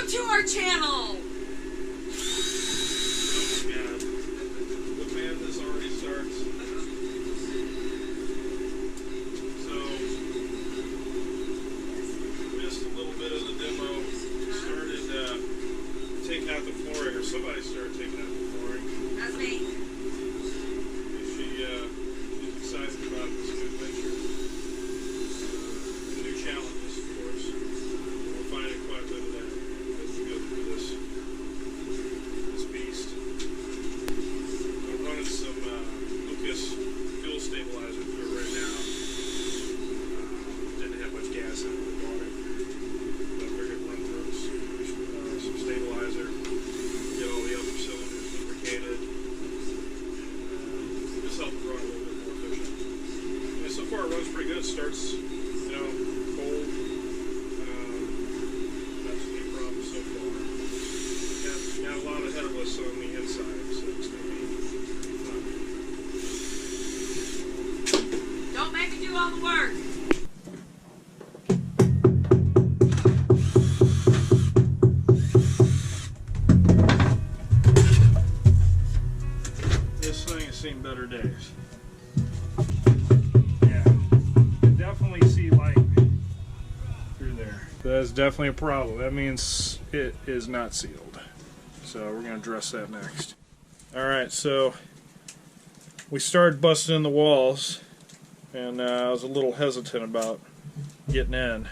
Welcome to our channel! Oh god. The madness already starts. So, missed a little bit of the demo. Started taking out the flooring, or somebody started taking out the flooring. That's me. She's excited about this new venture. New challenges, of course. We're finding quite a bit of that as we go through this beast. I'm running some Lucas fuel stabilizer through it right now. Didn't have much gas in it when we bought it. But we're going to run through some stabilizer, get all the upper cylinders lubricated, and just help it run a little bit more efficient. And so far it runs pretty good. It starts, cold. Not too many problems so far. Got a lot ahead of us on the inside, so it's going to be fun. Don't make me do all the work. This thing has seen better days. Yeah, definitely see light through there. That's definitely a problem. That means it is not sealed. So we're going to address that next. Alright, so we started busting in the walls, and I was a little hesitant about getting in.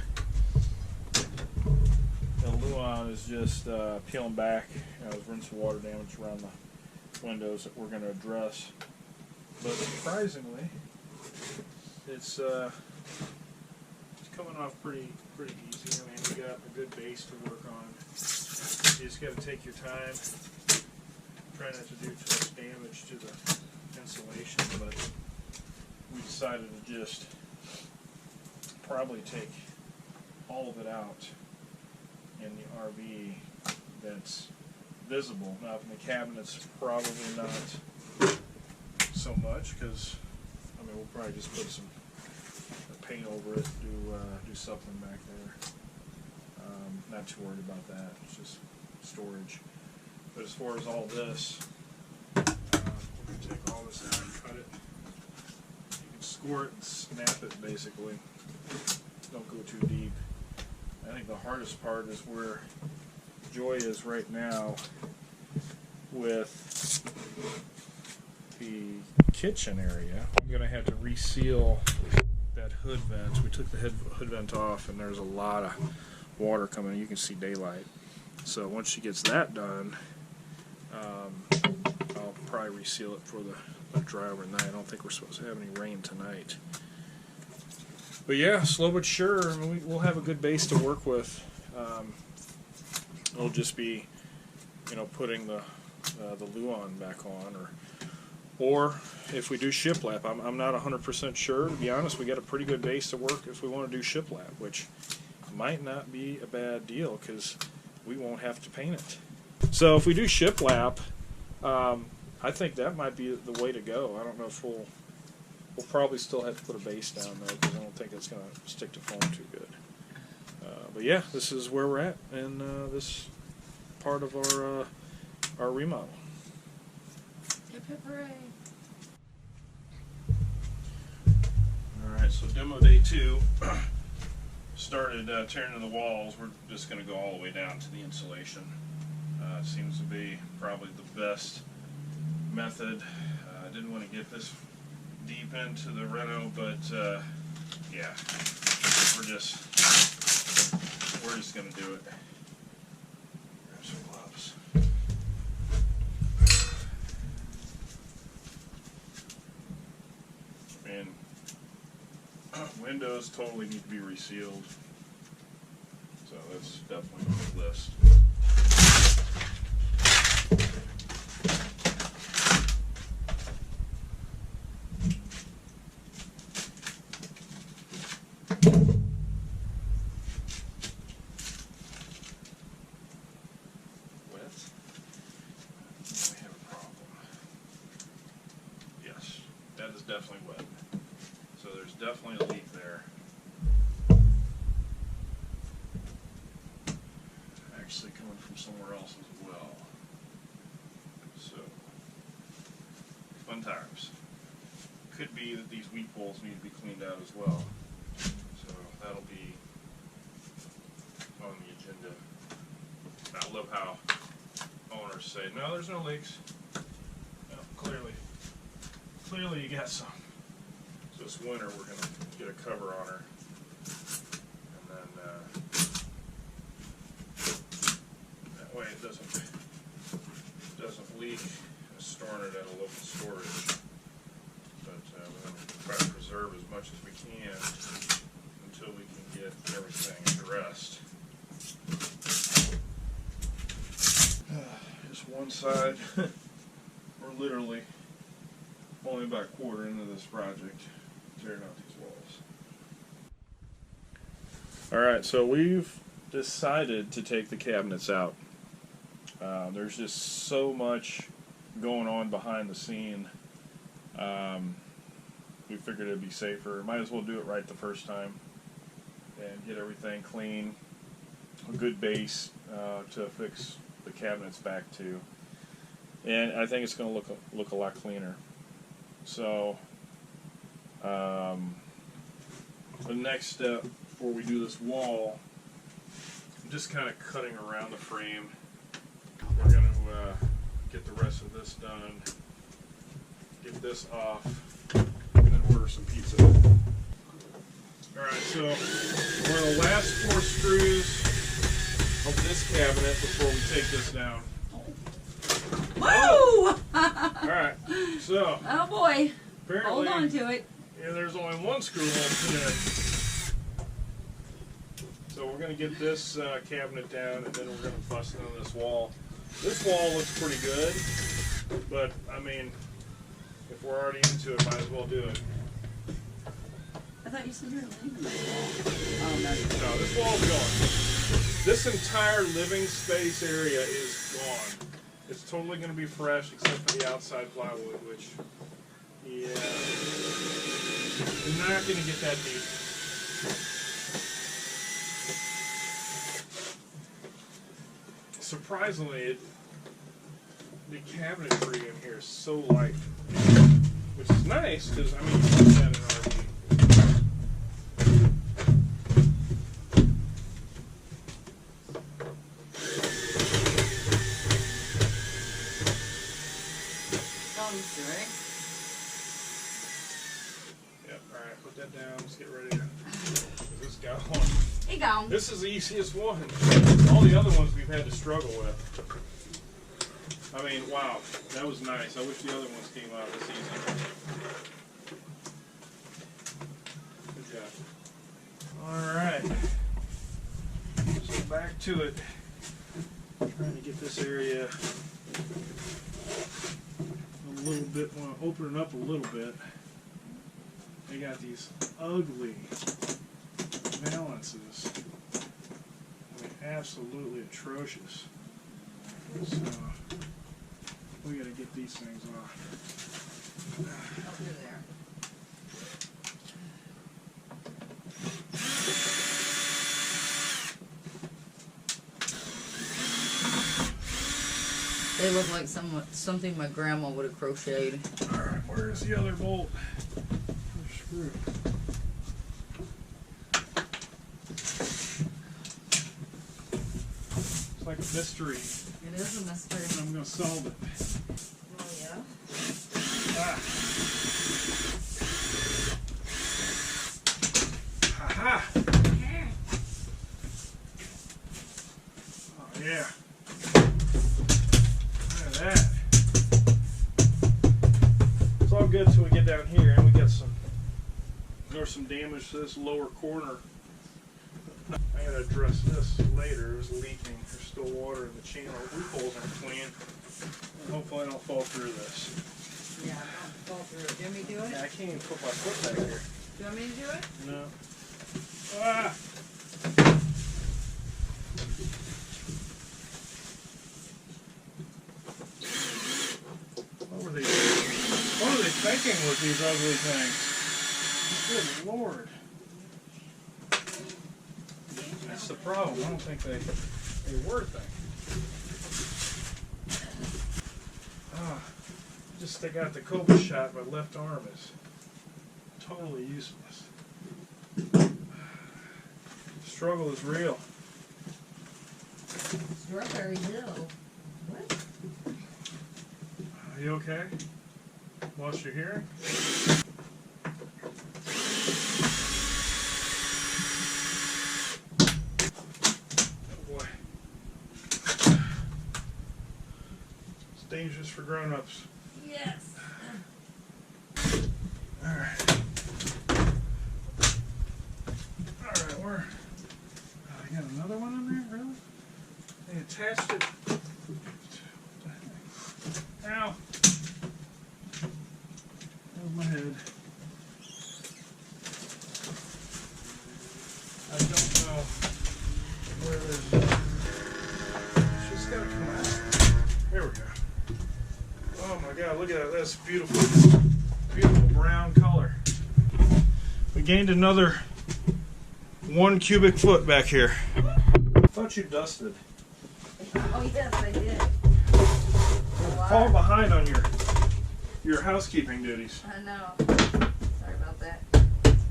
The Luan is just peeling back. There's been some water damage around the windows that we're going to address. But surprisingly, it's coming off pretty easy. I mean, we got a good base to work on. You just got to take your time. Try not to do too much damage to the insulation, but we decided to just probably take all of it out in the RV that's visible. Now, in the cabinets, probably not so much, because I mean, we'll probably just put some paint over it, do something back there. Not too worried about that. It's just storage. But as far as all this, we're going to take all this out and cut it. You can score it and snap it, basically. Don't go too deep. I think the hardest part is where Joy is right now with the kitchen area. I'm going to have to reseal that hood vent. We took the hood vent off, and there's a lot of water coming in. You can see daylight. So once she gets that done, I'll probably reseal it for the dry overnight. I don't think we're supposed to have any rain tonight. But yeah, slow but sure. I mean, we'll have a good base to work with. It'll just be, putting the Luan back on, or if we do shiplap. I'm not 100% sure. To be honest, we got a pretty good base to work if we want to do shiplap, which might not be a bad deal because we won't have to paint it. So if we do shiplap, I think that might be the way to go. I don't know if we'll probably still have to put a base down though, because I don't think it's going to stick to foam too good. But yeah, this is where we're at in this part of our remodel. Hip hip hooray. Alright, so demo day 2 started tearing in the walls. We're just going to go all the way down to the insulation. It seems to be probably the best method. I didn't want to get this deep into the reno, but yeah, we're just going to do it. Grab some gloves. And windows totally need to be resealed, so that's definitely on the list. That is definitely wet. So there's definitely a leak there. Actually coming from somewhere else as well. So, fun times. Could be that these weed poles need to be cleaned out as well. So that'll be on the agenda. I love how owners say, no, there's no leaks. No, clearly you got some. So this winter we're going to get a cover on her. And then that way it doesn't leak. I'm storing it at a local storage. But we're going to try to preserve as much as we can until we can get everything addressed. Just one side. We're literally only about a quarter into this project, tearing out these walls. Alright, so we've decided to take the cabinets out. There's just so much going on behind the scene. We figured it'd be safer. Might as well do it right the first time and get everything clean, a good base to fix the cabinets back to, and I think it's going to look a lot cleaner. So the next step before we do this wall, I'm just kind of cutting around the frame. We're going to get the rest of this done, get this off, and then order some pizza. Alright, so one of the last 4 screws of this cabinet before we take this down. Whoa! Alright, so Oh boy. apparently Hold on to it. yeah, there's only one screw left today. So we're going to get this cabinet down, and then we're going to bust in on this wall. This wall looks pretty good, but I mean, if we're already into it, might as well do it. I thought you said you were leaving the wall. Oh, no. No, this wall's gone. This entire living space area is gone. It's totally going to be fresh, except for the outside plywood, which, yeah, you're not going to get that deep. Surprisingly, the cabinetry in here is so light, which is nice because I mean, you want that in an RV. Yep. All right, put that down. Let's get ready to. This guy on. He gone. This is the easiest one. All the other ones we've had to struggle with. I mean, wow, that was nice. I wish the other ones came out this easy. Good job. All right. So back to it. Trying to get this area a little bit. Want to open it up a little bit. They got these ugly balances. I mean, absolutely atrocious. So we got to get these things off. Over there. They look like something my grandma would have crocheted. All right, where's the other bolt? Screw. It's like a mystery. It is a mystery. I'm going to solve it. Oh, yeah? Ah. Ha-ha! Oh, yeah. Look at that. It's all good until we get down here and we got there's some damage to this lower corner. I gotta address this later. It was leaking. There's still water in the channel. The loopholes aren't clean. And hopefully I don't fall through this. Yeah, don't fall through it. Do you want me to do it? I can't even put my foot back here. Do you want me to do it? No. Ah! What were they thinking with these ugly things? Good Lord. That's the problem. I don't think they were thinking. Just stick out the Cobra shot. My left arm is totally useless. Struggle is real. Strawberry Hill. What? Are you okay? Lost your hearing? Oh boy. It's dangerous for grown-ups. Yes. Alright. Alright, where? Oh, I got another one on there? Really? They attached it. Ow! Over my head. I don't know where it is. It's just gotta come out. There we go. Oh my god, look at that. That's beautiful. Beautiful brown color. We gained another 1 cubic foot back here. I thought you dusted. Oh yes, I did. Fall behind on your housekeeping duties. I know. Sorry about that.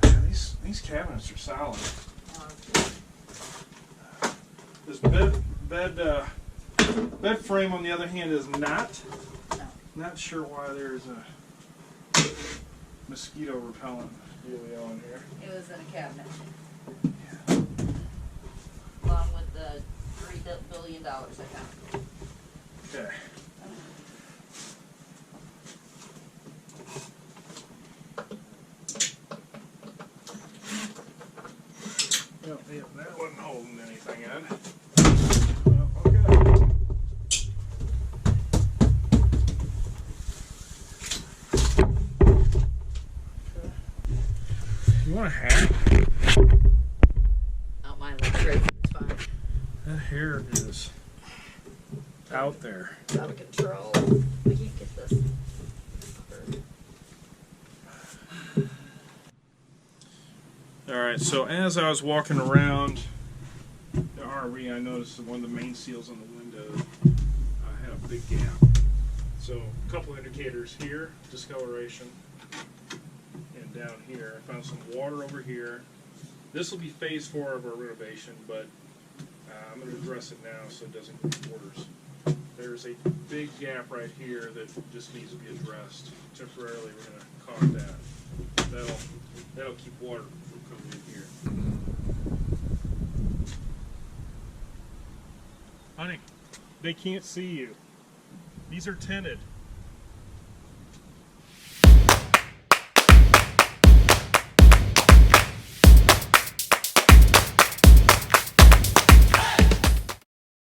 Yeah, these cabinets are solid. This bed frame, on the other hand, is not. No. Not sure why there's a mosquito repellent dealio in here. It was in a cabinet. Yeah. Along with the $3 billion I found. Okay. Yep, that wasn't holding anything in. Well, okay. You want a hat? Oh, mine looks great. It's fine. That hair is out there. It's out of control. We can't get this. Alright, so as I was walking around the RV, I noticed that one of the main seals on the window had a big gap. So a couple indicators here, discoloration, and down here. I found some water over here. This will be phase 4 of our renovation, but I'm going to address it now so it doesn't create borders. There's a big gap right here that just needs to be addressed. Temporarily, we're going to caulk that. That'll keep water from coming in here. Honey, they can't see you. These are tinted.